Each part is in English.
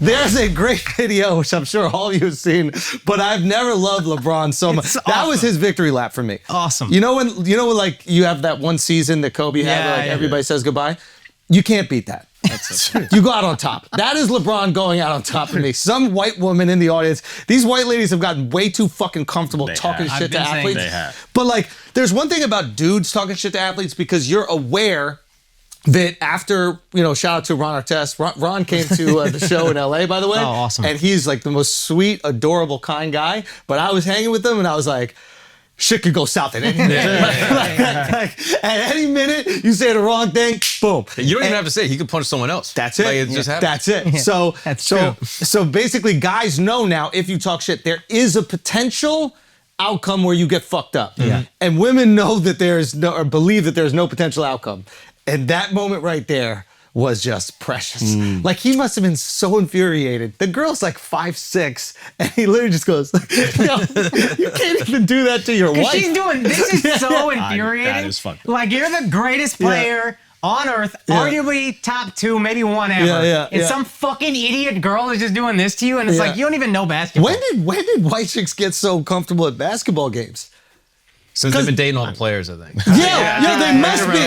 There's a great video, which I'm sure all of you have seen, but I've never loved LeBron so much. Awesome. That was his victory lap for me. Awesome. You know when like you have that one season that Kobe had where like everybody says goodbye? You can't beat that. You go out on top. That is LeBron going out on top for me. Some white woman in the audience. These white ladies have gotten way too fucking comfortable talking shit to athletes. They have. But like, there's one thing about dudes talking shit to athletes because you're aware that after, shout out to Ron Artest. Ron came to the show in LA, by the way. Oh, awesome. And he's like the most sweet, adorable, kind guy. But I was hanging with him and I was like, shit could go south at any minute. Like, at any minute, you say the wrong thing, boom. You don't even have to say it. He could punch someone else. That's it. Like, it just happens. That's it. So, That's true. So basically, guys know now if you talk shit, there is a potential outcome where you get fucked up. Yeah. And women know that there's no, or believe that there's no potential outcome. And that moment right there was just precious. Like, he must have been so infuriated. The girl's like 5'6", and he literally just goes, you can't even do that to your wife. She's doing, this is so infuriating. That is fucked up. Like, you're the greatest player on earth, arguably top 2, maybe 1 ever. And some fucking idiot girl is just doing this to you, and it's like, you don't even know basketball. When did white chicks get so comfortable at basketball games? Since they've been dating all the players, I think. Yeah, they must be.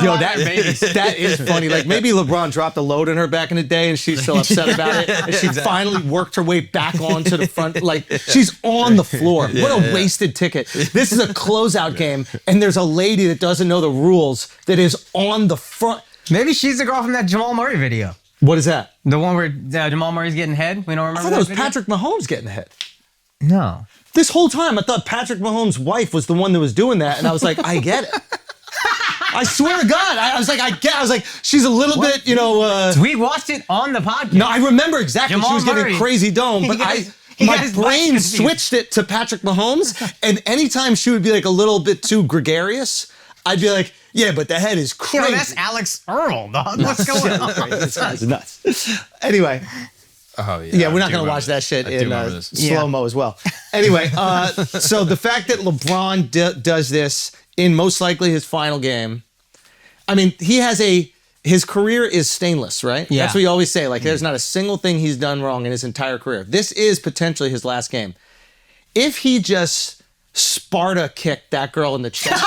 Yo, that is funny. Like, maybe LeBron dropped a load in her back in the day and she's still upset about it. And she finally worked her way back onto the front. Like, she's on the floor. What a wasted ticket. This is a closeout game and there's a lady that doesn't know the rules that is on the front. Maybe she's the girl from that Jamal Murray video. What is that? The one where Jamal Murray's getting head? We don't remember I thought that it was video? Patrick Mahomes getting hit. No. This whole time, I thought Patrick Mahomes' wife was the one that was doing that, and I was like, I get it. I swear to God, I was like, she's a little bit, We watched it on the podcast. No, I remember exactly. Jamal She was Murray. getting crazy dome, but my brain switched it to Patrick Mahomes, and anytime she would be like a little bit too gregarious, I'd be like, yeah, but the head is crazy. That's Alex Earl, dog. What's going on? This guy's nuts. Anyway. Oh, Yeah, we're not going to watch that shit in slow-mo as well. Anyway, so the fact that LeBron does this in most likely his final game, I mean, his career is stainless, right? Yeah. That's what you always say. Like, there's not a single thing he's done wrong in his entire career. This is potentially his last game. If he just Sparta kicked that girl in the chest,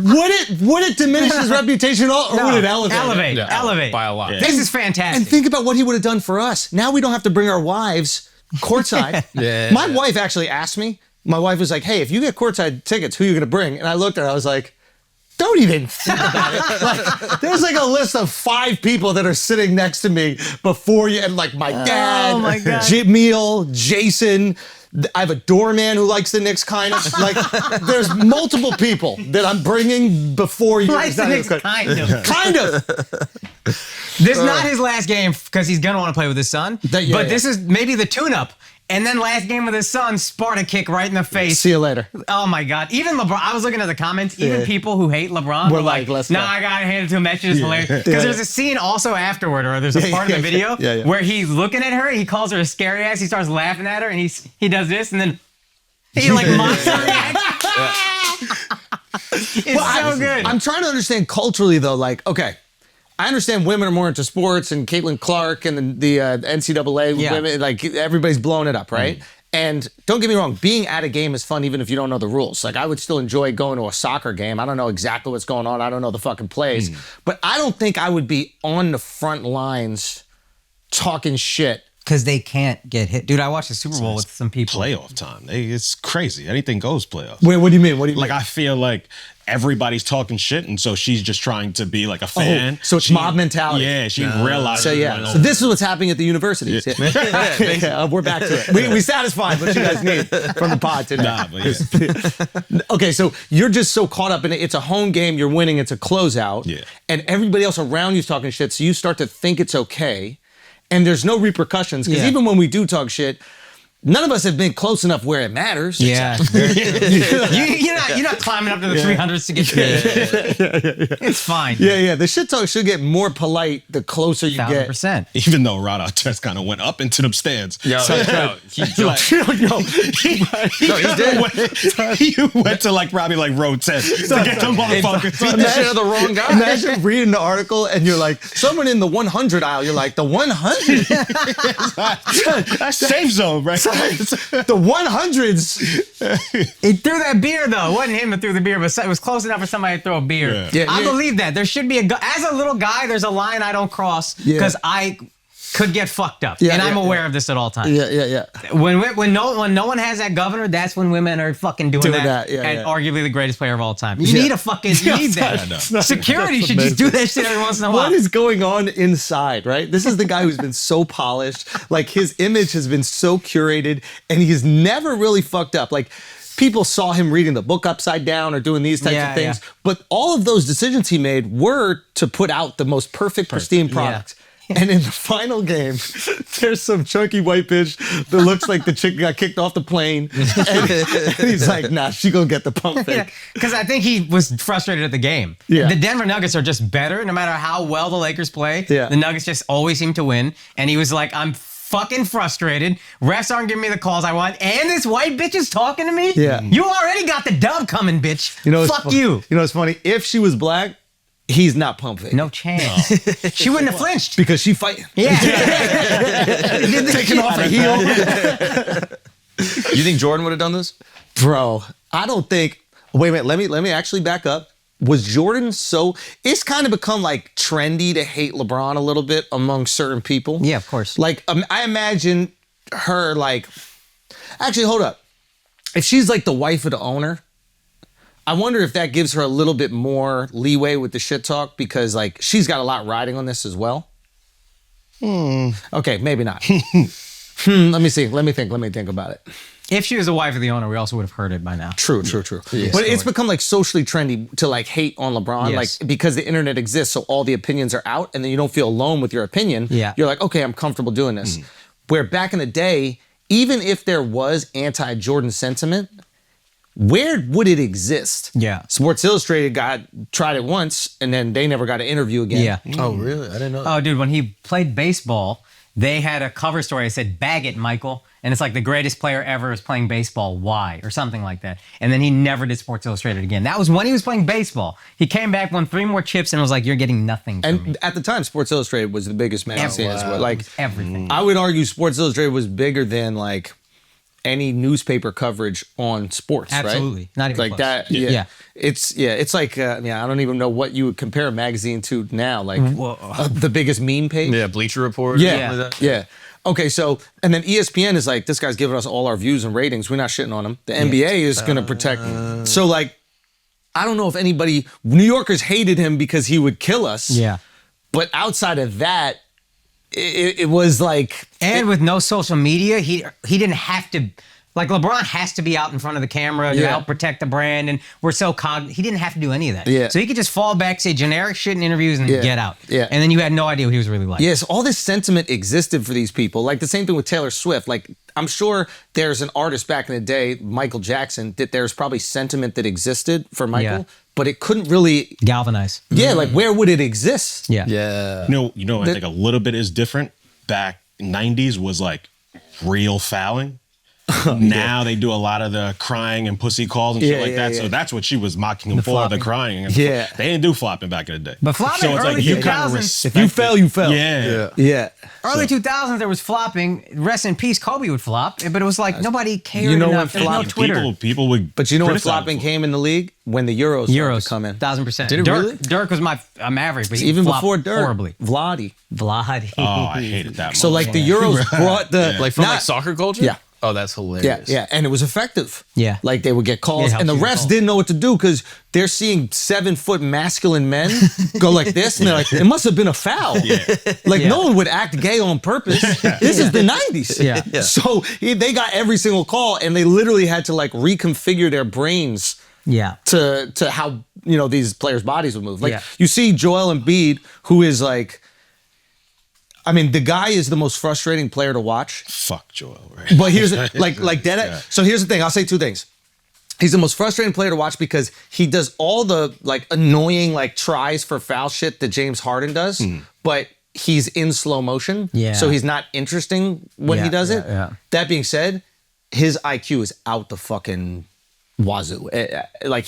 would it diminish his reputation at all, or would it elevate? Elevate by a lot. This is fantastic. And think about what he would have done for us. Now we don't have to bring our wives courtside. My wife actually asked me. My wife was like, hey, if you get courtside tickets, who are you going to bring? And I looked at her, I was like, don't even think about it. Like, there's like a list of 5 people that are sitting next to me before you, and like my dad, Jamil, Jason. I have a doorman who likes the Knicks, kind of. Like, there's multiple people that I'm bringing before you. Likes the Knicks, kind of. Kind of. This is not his last game because he's going to want to play with his son. But this is maybe the tune-up. And then last game with his son, Sparta kick right in the face. See you later. Oh, my God. Even LeBron, I was looking at the comments, even people who hate LeBron were like, let's go. I got to hand it to him. That shit is hilarious. Because there's a scene also afterward, or there's a part of the video where he's looking at her, he calls her a scary ass, he starts laughing at her, and he does this, and then he like mocks her. It's so good. I'm trying to understand culturally, though, like, okay, I understand women are more into sports and Caitlin Clark and the NCAA women, like everybody's blowing it up, right? And don't get me wrong, being at a game is fun even if you don't know the rules. Like, I would still enjoy going to a soccer game. I don't know exactly what's going on. I don't know the fucking plays. But I don't think I would be on the front lines talking shit. Because they can't get hit. Dude, I watched the Super Bowl with some people. Playoff time. It's crazy. Anything goes playoffs. Wait, what do you mean? What do you mean? Like, I feel like everybody's talking shit, and so she's just trying to be like a fan. So it's mob mentality. Yeah, she realized. So this is what's happening at the universities. We're back to it. We satisfied what you guys need from the pod today. Nah, but Okay, so you're just so caught up in it. It's a home game. You're winning. It's a closeout. Yeah. And everybody else around you's talking shit, so you start to think it's okay. And there's no repercussions. Because even when we do talk shit, none of us have been close enough where it matters. Yeah. You're not climbing up to the 300s to get to It's fine. Yeah. The shit talk should get more polite the closer you get. 1,000%. Even though Rod Artest kind of went up into them stands. He jumped. He went to like probably like row 10 to get the motherfuckers. Beat the shit out of the wrong guy. Imagine reading the article and you're like, someone in the 100 aisle, you're like, the 100? That's safe zone, right? The 100s. He threw that beer, though. It wasn't him that threw the beer, but it was close enough for somebody to throw a beer. Yeah. I believe that. There should be as a little guy, there's a line I don't cross because I could get fucked up. And I'm aware of this at all times. Yeah. When no one has that governor, that's when women are fucking doing that. And arguably the greatest player of all time. You need you need that. Security should just do that shit every once in a while. What is going on inside, right? This is the guy who's been so polished. Like his image has been so curated and he's never really fucked up. Like people saw him reading the book upside down or doing these types of things. But all of those decisions he made were to put out the most perfect, pristine product. And in the final game, there's some chunky white bitch that looks like the chick got kicked off the plane. And he's like, nah, she gonna get the pump fake. Because I think he was frustrated at the game. Yeah. The Denver Nuggets are just better no matter how well the Lakers play. Yeah. The Nuggets just always seem to win. And he was like, I'm fucking frustrated. Refs aren't giving me the calls I want. And this white bitch is talking to me? Yeah. You already got the dub coming, bitch. Fuck you. You know what's funny? If she was black, he's not pump fake. No chance. She wouldn't have flinched. Because she fighting. Yeah. Taking off a heel. You think Jordan would have done this? Bro, I don't think. Wait a minute. Let me actually back up. Was Jordan so? It's kind of become like trendy to hate LeBron a little bit among certain people. Yeah, of course. Like I imagine her like. Actually, hold up. If she's like the wife of the owner, I wonder if that gives her a little bit more leeway with the shit talk because like she's got a lot riding on this as well. Okay, maybe not. Let me see. Let me think about it. If she was the wife of the owner, we also would have heard it by now. True. But it's become like socially trendy to like hate on LeBron, like because the internet exists, so all the opinions are out, and then you don't feel alone with your opinion. Yeah. You're like, okay, I'm comfortable doing this. Where back in the day, even if there was anti-Jordan sentiment, where would it exist? Yeah. Sports Illustrated tried it once, and then they never got an interview again. Yeah. Oh, really? I didn't know that. Oh, dude, when he played baseball, they had a cover story that said, "Bag it, Michael." And it's like the greatest player ever is playing baseball. Why? Or something like that. And then he never did Sports Illustrated again. That was when he was playing baseball. He came back, won 3 more chips, and was like, "You're getting nothing from me." And at the time, Sports Illustrated was the biggest magazine. Like everything. I would argue Sports Illustrated was bigger than like any newspaper coverage on sports. Absolutely. Right? Not even like close. that. Yeah. It's like I don't even know what you would compare a magazine to now. Like the biggest meme page. Yeah, Bleacher Report. Yeah. Okay, so, and then ESPN is like, this guy's giving us all our views and ratings. We're not shitting on him. The NBA is going to protect. So, like, I don't know if New Yorkers hated him because he would kill us. Yeah. But outside of that, it was like. And with no social media, he didn't have to. Like LeBron has to be out in front of the camera to help protect the brand, and we're so he didn't have to do any of that. Yeah. So he could just fall back, say generic shit in interviews, and get out. Yeah. And then you had no idea what he was really like. Yes, all this sentiment existed for these people. Like the same thing with Taylor Swift. Like I'm sure there's an artist back in the day, Michael Jackson, that there's probably sentiment that existed for Michael, but it couldn't really galvanize. Yeah, like where would it exist? Yeah. You know, I think a little bit is different. Back 90s was like real fouling. Now they do a lot of the crying and pussy calls and shit like that. Yeah. So that's what she was mocking him for, the crying. And they didn't do flopping back in the day. But flopping so it's early like you 2000s, kind of respect if you fell, you fell. Yeah. Early 2000s, there was flopping. Rest in peace, Kobe would flop. But it was like nobody cared enough. There was no Twitter. People would. But you know when flopping came in the league? When the Euros started to come in. 1,000%. Did it really? Dirk was my maverick, but he even flopped before Dirk, horribly. Vladi. Oh, I hated that. So like the Euros brought the like from like soccer culture. Yeah. Oh, that's hilarious. Yeah, and it was effective. Yeah. Like they would get calls, and the refs didn't know what to do because they're seeing 7-foot masculine men go like this, and they're like, it must have been a foul. Like no one would act gay on purpose. This is the 90s. Yeah. So they got every single call, and they literally had to like reconfigure their brains to how, these players' bodies would move. Like you see Joel Embiid, who is like, I mean, the guy is the most frustrating player to watch. Fuck Joel, right? But here's like dead. So here's the thing. I'll say two things. He's the most frustrating player to watch because he does all the like annoying like tries for foul shit that James Harden does, but he's in slow motion. Yeah. So he's not interesting when he does it. Yeah. That being said, his IQ is out the fucking wazoo. Like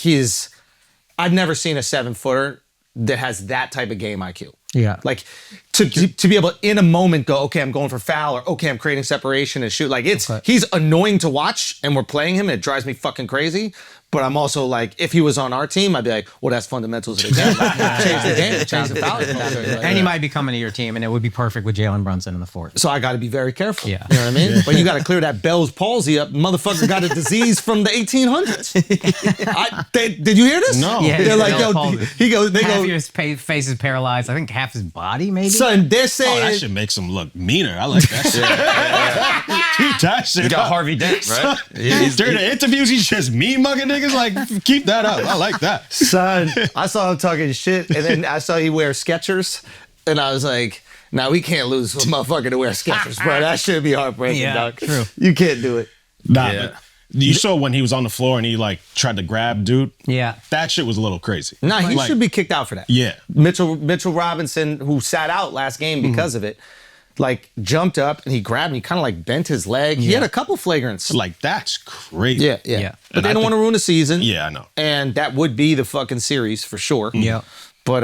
I've never seen a 7-footer that has that type of game IQ. Yeah. Like to be able to, in a moment, go, okay, I'm going for foul, or okay, I'm creating separation and shoot. Like he's annoying to watch, and we're playing him, and it drives me fucking crazy. But I'm also like, if he was on our team, I'd be like, well, that's fundamentals of the game. Change the game, change the foul. And he might be coming to your team, and it would be perfect with Jalen Brunson in the fourth. So I got to be very careful. Yeah. You know what I mean? But you got to clear that Bell's palsy up. Motherfucker got a disease from the 1800s. Did you hear this? No. Yeah, They're like, yo, half of his face is paralyzed. I think half his body, maybe. son, they're saying. Oh, that shit makes him look meaner. I like that shit. Keep that shit He got up. Harvey Dent, right? During the interviews, he's just mean mugging niggas. Like, keep that up. I like that. Son, I saw him talking shit, and then I saw he wear Skechers, and I was like, "Now we can't lose a motherfucker to wear Skechers, bro. That should be heartbreaking, Yeah, dog. true. You can't do it." Nah, Yeah. but you saw when he was on the floor and he like tried to grab dude. Yeah. That shit was a little crazy. Nah, he Like, should be kicked out for that. Yeah. Mitchell Robinson, who sat out last game because of it, like jumped up and he grabbed him. He kind of like bent his leg. He had a couple flagrants. Like, that's crazy. Yeah. Yeah. But And they I don't want to ruin the season. Yeah, I know. And that would be the fucking series for sure. Yeah. But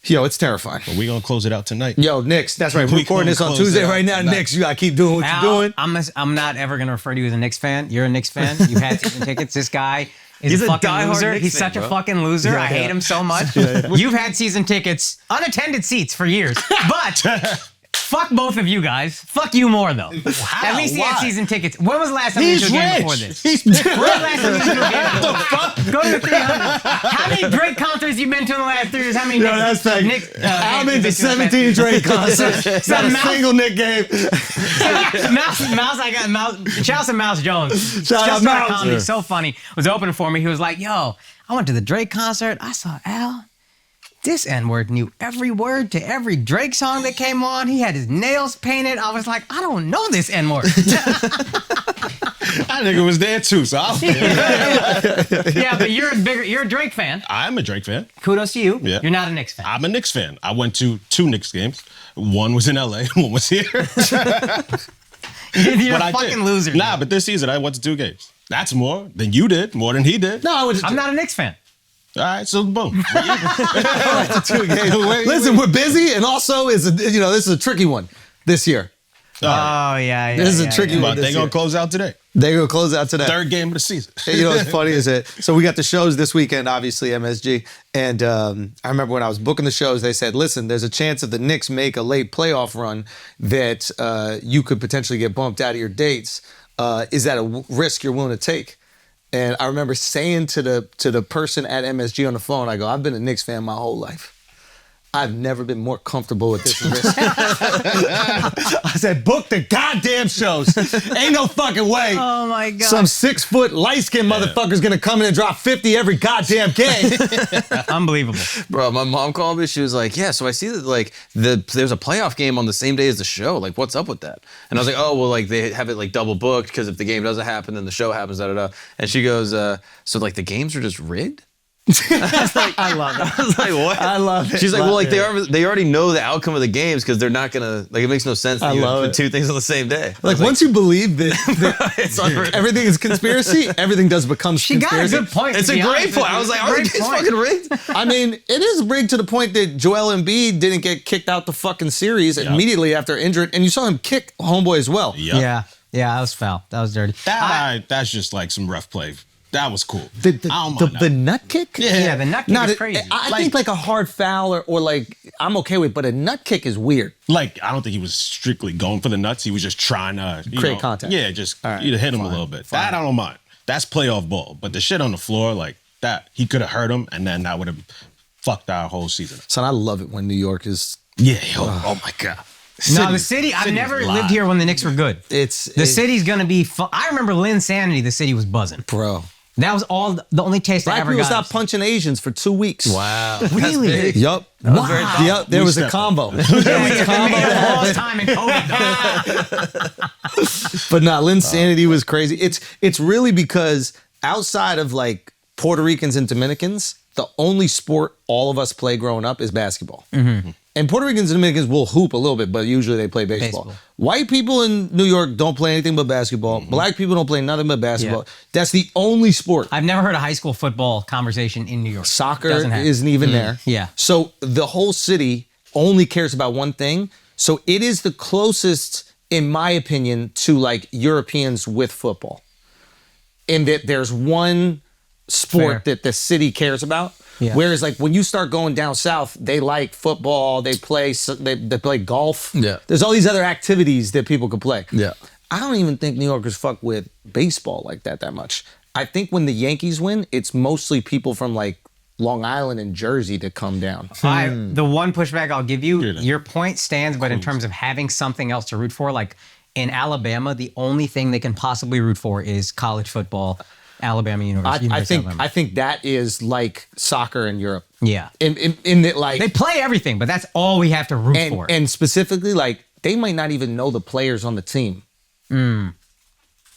yo, it's terrifying. But we gonna close it out tonight. Yo, Knicks, that's right. We're We recording gonna this on close Tuesday it out right now. tonight. Knicks, you gotta keep doing what Al, you're doing. I'm not ever gonna refer to you as a Knicks fan. You're a Knicks fan. You had season tickets. This guy is He's a a fucking diehard loser. Knicks He's fan, such a bro. fucking loser. I hate him so much. You've had season tickets, unattended seats for years, but. Fuck both of you guys. Fuck you more though. At least he had Why? season tickets. When was the last time you went to a game before this? He's When was the last time you went to a game before this? Go to the 300. How many Drake concerts you been to in the last 3 years? How many? Yo, that's fake. I'm into 17 Drake concerts. Not a single Nick game. Mouse, I got Mouse. Shout out to Mouse Jones. Shout out Just started Mouse. comedy, so funny. Was opening for me. He was like, "Yo, I went to the Drake concert. I saw Al. This N-word knew every word to every Drake song that came on. He had his nails painted. I was like, I don't know this N-word." That nigga was there too, so Yeah, but you're a Drake fan. I'm a Drake fan. Kudos to you. Yeah. You're not a Knicks fan. I'm a Knicks fan. I went to 2 Knicks games. One was in LA, one was here. You're But a I fucking did. loser. Nah, but this season I went to 2 games. That's more than you did, more than he did. No, I was I'm not a Knicks fan. All right, so boom. Listen, we're busy, and also this is a tricky one this year. Oh yeah. This is a tricky one. But they gonna close out today. They're gonna close out today. 3rd game of the season. You know what's funny is that so we got the shows this weekend, obviously MSG, and I remember when I was booking the shows, they said, "Listen, there's a chance if the Knicks make a late playoff run that you could potentially get bumped out of your dates. Is that a risk you're willing to take?" And I remember saying to the person at MSG on the phone, I go, "I've been a Knicks fan my whole life. I've never been more comfortable with this risk." I said, "Book the goddamn shows. Ain't no fucking way. Oh my god. Some 6-foot light-skinned motherfucker's gonna come in and drop 50 every goddamn game." Unbelievable. Bro, my mom called me. She was like, "Yeah, so I see that like there's a playoff game on the same day as the show. Like, what's up with that?" And I was like, "Oh, well, like they have it like double booked because if the game doesn't happen, then the show happens." Da da da. And she goes, "So like the games are just rigged?" I love it. I was like, "What?" I love it. She's like, Love "Well, like it. they already know the outcome of the games because they're not gonna like it makes no sense that I you love put it. 2 things on the same day." Like once you believe that It's unreal. everything is conspiracy, everything does become She got a conspiracy. good point. It's to a be great honest point. with I you. was like, Great "Are the games point. fucking rigged?" I mean, it is rigged to the point that Joel Embiid didn't get kicked out the fucking series immediately after injured, and you saw him kick homeboy as well. Yep. Yeah, that was foul. That was dirty. That's just like some rough play. That was cool. The I don't mind the that. nut kick? Yeah, the nut kick Not is a- crazy. I think like a hard foul or like I'm okay with, but a nut kick is weird. Like, I don't think he was strictly going for the nuts. He was just trying to Create contact. Yeah, just right, hit him a little bit. That I don't mind. That's playoff ball. But the shit on the floor, like that, he could have hurt him, and then that would have fucked our whole season. Son, I love it when New York is. Yeah, yo, oh my god. No, the city. I've never live. lived here when the Knicks were good. It's The city's gonna be fun. I remember Lynn Sanity. The city was buzzing. bro. That was all the only taste I Black ever people got. stopped punching Asians for 2 weeks. Wow. Really? That's big. Yup. Wow. Yep. There was a combo. Yeah, they made it a long time in COVID. But nah, Linsanity was crazy. It's really because outside of like Puerto Ricans and Dominicans, the only sport all of us play growing up is basketball. And Puerto Ricans and Dominicans will hoop a little bit, but usually they play baseball. White people in New York don't play anything but basketball. Black people don't play nothing but basketball. Yeah. That's the only sport. I've never heard a high school football conversation in New York. Soccer Doesn't happen. isn't even there. Yeah. So the whole city only cares about one thing. So it is the closest, in my opinion, to like Europeans with football. In that there's one sport Fair. that the city cares about. Yeah. Whereas like when you start going down south, they like football, they play golf. Yeah. There's all these other activities that people could play. Yeah. I don't even think New Yorkers fuck with baseball like that much. I think when the Yankees win, it's mostly people from like Long Island and Jersey to come down. The one pushback I'll give you, your point stands, but in terms of having something else to root for, like in Alabama, the only thing they can possibly root for is college football, Alabama University. I think that is like soccer in Europe. Yeah. In that like They play everything, but that's all we have to root for. and specifically like they might not even know the players on the team.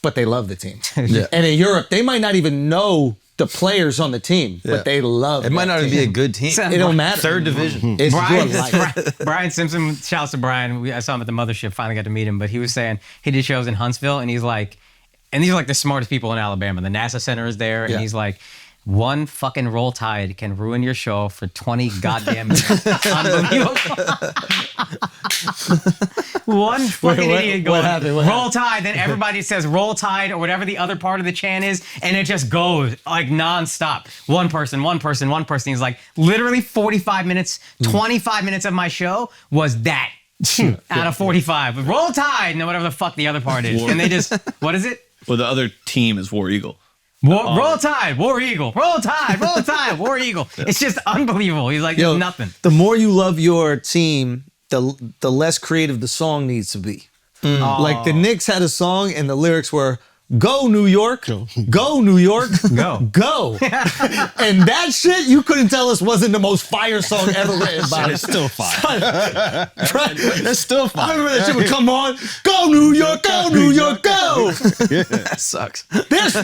But they love the team. Yeah. And in Europe, they might not even know the players on the team, but they love It might that not even team. be a good team. It don't matter. Third division. It's your life. Brian Simpson, shouts to Brian. I saw him at the mothership, finally got to meet him, but he was saying he did shows in Huntsville, and he's like, and these are like the smartest people in Alabama. The NASA Center is there, and he's like, one fucking roll tide can ruin your show for 20 goddamn minutes. Unbelievable. One fucking idiot goes, roll tide, then everybody says roll tide or whatever the other part of the chant is, and it just goes like nonstop. One person. He's like, literally 45 minutes, 25 minutes of my show was that. Out of 45. But roll tide, and whatever the fuck the other part is. And they just, what is it? Well, the other team is War Eagle. Roll tide, War Eagle. Roll tide, War Eagle. It's just unbelievable. He's like, Yo, nothing. The more you love your team, the less creative the song needs to be. Like the Knicks had a song and the lyrics were, "Go New York, go New York, go." And that shit you couldn't tell us wasn't the most fire song ever written by. It's still fire. That's still fire. I remember that shit would come on. Go New York, go New York, go. That sucks. There's 3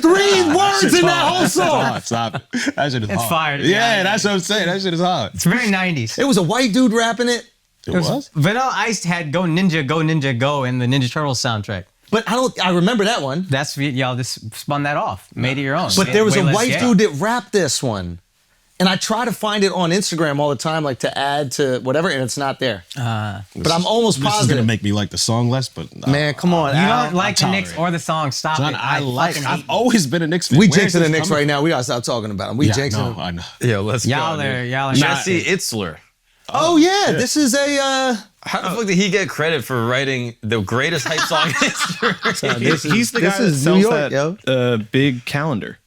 words in that whole song. Stop it. That shit is It's hard. fire. Yeah, that's what I'm saying. That shit is hard. It's very 90s. It was a white dude rapping it. It was? Vanilla Ice had Go Ninja, Go in the Ninja Turtles soundtrack. But I remember that one. That's, y'all just spun that off, made it your own. But there was Way a less white gay. dude that rapped this one. And I try to find it on Instagram all the time, like to add to whatever, and it's not there. But I'm almost This is positive. gonna make me like the song less, but Man, come on. You Al. don't like the Knicks or the song, stop Son, it. I've always been a Knicks fan. We Where's jinxing the this Knicks coming right now. We gotta stop talking about them. We from? jinxing No, them. I know. Yeah, let's Y'all go. are Jesse Itzler. Oh yeah, this is a. How the fuck did he get credit for writing the greatest hype song in history? He's the this guy that is New sells York, that big calendar.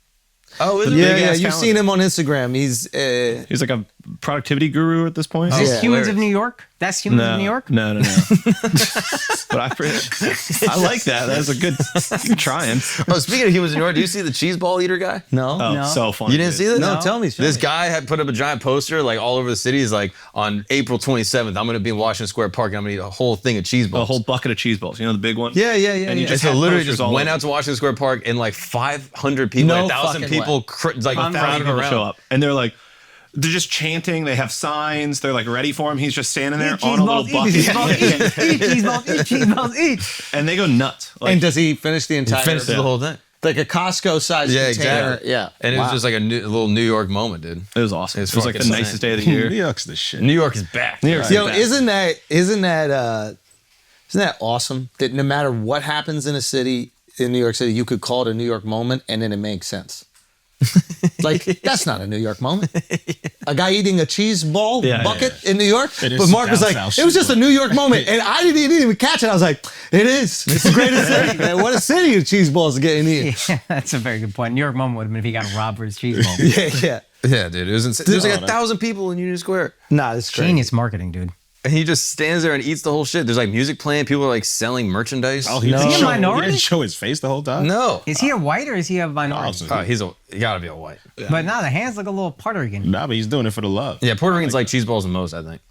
Oh, is it? Yeah, big-ass you've calendar. seen him on Instagram. He's He's like a productivity guru at this point. Is this Yeah. Humans of New York? That's Humans of New York? No. But I like that. That's a good trying. Oh, speaking of humans in New York, do you see the cheese ball eater guy? no. Oh, No. so funny. You didn't see this? No, tell me. This guy had put up a giant poster like all over the city. He's like, on April 27th, I'm going to be in Washington Square Park and I'm going to eat a whole thing of cheese balls. A whole bucket of cheese balls. You know the big one? Yeah. And you And just so had literally posters just all went over. out to Washington Square Park and like 500 people, No 1,000 fucking people, way. like 1,000 crowded people around. show up, and they're like, they're just chanting. They have signs. They're like ready for him. He's just standing there on a little bucket, Eat cheese balls, eat. and they go nuts. Like, And does he finish the entire? Finished the whole thing. Like a Costco-sized Yeah, container. exactly. Yeah. And it was just like a little New York moment, dude. it was awesome. It's It was like the fucking nicest insane. day of the year. New York's the shit. New York is back. New York's Yo, back. isn't that awesome? That no matter what happens in a city, in New York City, you could call it a New York moment, and then it makes sense. Like that's not a New York moment. A guy eating a cheese ball bucket in New York, It is but Mark was down like, south it was just a shit. New York moment, and I didn't even catch it. I was like, it is. It's the greatest city, man. What a city of cheese balls are getting eaten. Yeah, that's a very good point. New York moment would have been if he got robbed for his cheese balls. Yeah. Yeah, dude. It was insane. There's like 1,000 people in Union Square. Nah, it's crazy. Genius marketing, dude. And he just stands there and eats the whole shit. There's like music playing. People are like selling merchandise. Oh, Is he a minority? He didn't show his face the whole time? No. Is he a white or is he a minority? Oh, He gotta be a white. But no, the hands look a little Puerto Rican. Nah, but he's doing it for the love. Yeah, Puerto Ricans like cheese balls the most, I think.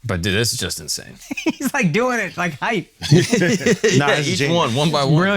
But dude, this is just insane. He's like doing it like hype. Yeah, each one by one. Brilliant.